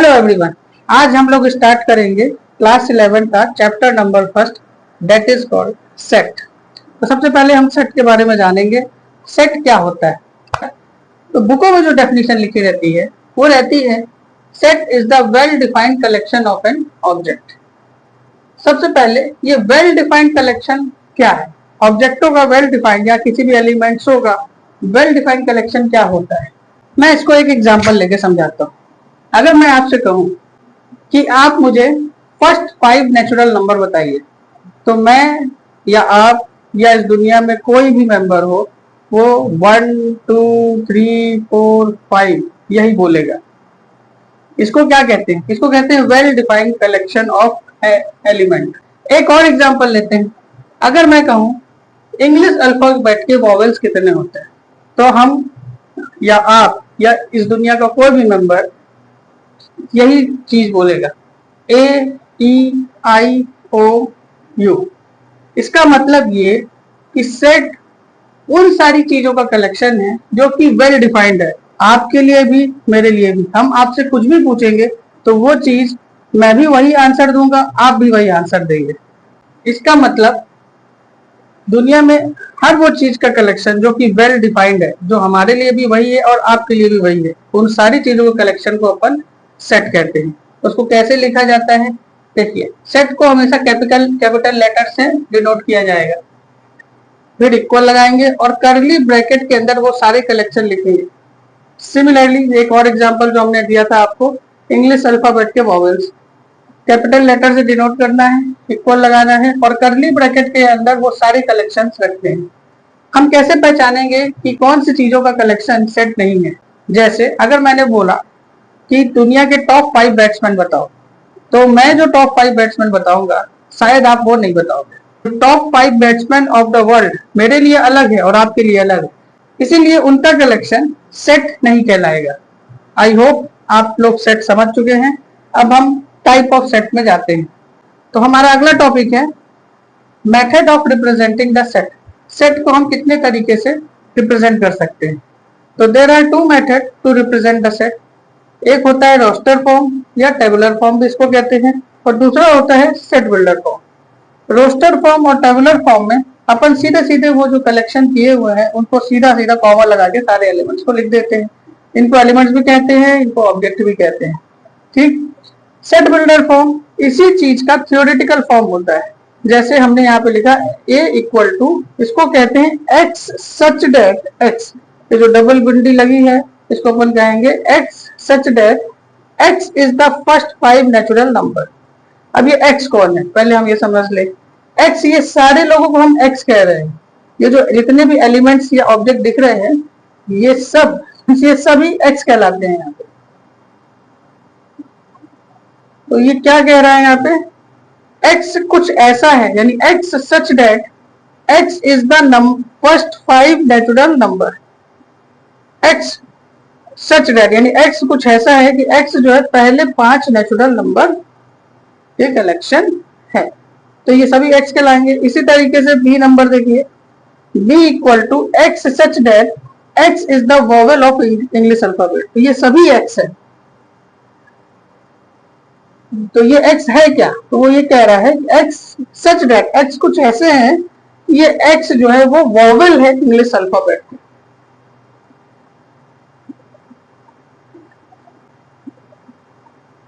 Hello everyone, आज हम लोग स्टार्ट करेंगे क्लास 11 का chapter number first, that is called set. तो सबसे पहले हम सेट के बारे में जानेंगे। सेट क्या होता है? तो बुकों में जो डेफिनेशन लिखी रहती है वो रहती है, set is the well defined collection of an object. सबसे पहले ये वेल डिफाइंड कलेक्शन क्या है? ऑब्जेक्टों का वेल डिफाइंड या किसी भी एलिमेंट्सों का वेल डिफाइंड कलेक्शन क्या होता है? मैं इसको एक एग्जांपल लेके समझाता हूँ। अगर मैं आपसे कहूं कि आप मुझे फर्स्ट 5 नेचुरल नंबर बताइए, तो मैं या आप या इस दुनिया में कोई भी मेंबर हो वो 1 2 3 4 5 यही बोलेगा। इसको क्या कहते हैं? इसको कहते हैं well defined collection of element. एक और एग्जांपल लेते हैं। अगर मैं कहूं इंग्लिश अल्फाबेट के वॉवेल्स कितने होते हैं, तो हम या आप या इस दुनिया का कोई भी मेंबर यही चीज बोलेगा, ए ई आई ओ यू। इसका मतलब ये कि सेट उन सारी चीजों का कलेक्शन है जो कि वेल डिफाइंड है, आपके लिए भी मेरे लिए भी। हम आपसे कुछ भी पूछेंगे तो वो चीज मैं भी वही आंसर दूंगा, आप भी वही आंसर देंगे। इसका मतलब दुनिया में हर वो चीज का कलेक्शन जो कि वेल डिफाइंड है, जो हमारे लिए भी वही है और आपके लिए भी वही है, उन सारी चीजों के कलेक्शन को अपन सेट कहते हैं। उसको कैसे लिखा जाता है? देखिए, सेट को हमेशा कैपिटल लेटर से डिनोट किया जाएगा, फिर इक्वल लगाएंगे और कर्ली ब्रैकेट के अंदर वो सारे कलेक्शन लिखेंगे। सिमिलरली एक और एग्जांपल जो हमने दिया था आपको, इंग्लिश अल्फाबेट के वॉवेल्स कैपिटल लेटर से डिनोट करना है, इक्वल लगाना है और कर्ली ब्रैकेट के अंदर वो सारे कलेक्शंस रखते हैं। हम कैसे पहचानेंगे कि कौन सी चीजों का कलेक्शन सेट नहीं है? जैसे अगर मैंने बोला कि दुनिया के टॉप 5 बैट्समैन बताओ, तो मैं जो टॉप 5 बैट्समैन बताऊंगा शायद आप वो नहीं बताओगे। Top 5 batsman of the world मेरे लिए अलग है और आपके लिए अलग है, इसीलिए उनका कलेक्शन सेट नहीं कहलाएगा। आई होप आप लोग सेट समझ चुके हैं। अब हम टाइप ऑफ सेट में जाते हैं। तो हमारा अगला टॉपिक है method of representing the set. Set को हम कितने तरीके से रिप्रेजेंट कर सकते हैं? तो there are 2 method to represent the set. एक होता है रोस्टर फॉर्म या टेबुलर फॉर्म भी इसको कहते हैं, और दूसरा होता है set builder form. Roster form और टेबुलर फॉर्म में अपन सीधे सीधे वो जो कलेक्शन किए हुए हैं उनको सीधा सीधा कॉमा लगा के सारे एलिमेंट्स को लिख देते हैं। इनको एलिमेंट्स भी कहते हैं, इनको ऑब्जेक्ट भी कहते हैं। ठीक। सेट बिल्डर फॉर्म इसी चीज का थ्योरेटिकल फॉर्म होता है। जैसे हमने यहाँ पे लिखा a इक्वल टू, इसको कहते हैं x सच दैट x। ये जो डबल बिंदी लगी है इसको अपन कहेंगे x such that x is the first 5 natural number. अब ये x कौन है पहले हम ये समझ ले। x, ये सारे लोगों को हम x कह रहे हैं। ये जो जितने भी एलिमेंट्स या ऑब्जेक्ट दिख रहे हैं ये सभी x कहलाते हैं। यहाँ पे तो ये क्या कह रहा है यहाँ पे, x कुछ ऐसा है, यानी x such that x is the first 5 natural number. x such that यानी x कुछ ऐसा है कि x जो है पहले 5 नेचुरल नंबर के कलेक्शन है, तो ये सभी x कहलाएंगे। इसी तरीके से b नंबर देखिए, b equal to x such that x is the vowel of English alphabet. तो ये सभी x है। तो ये x है क्या? तो वो ये कह रहा है x सच दैट x कुछ ऐसे हैं, ये x जो है वो वोवेल है इंग्लिश अल्फाबेट।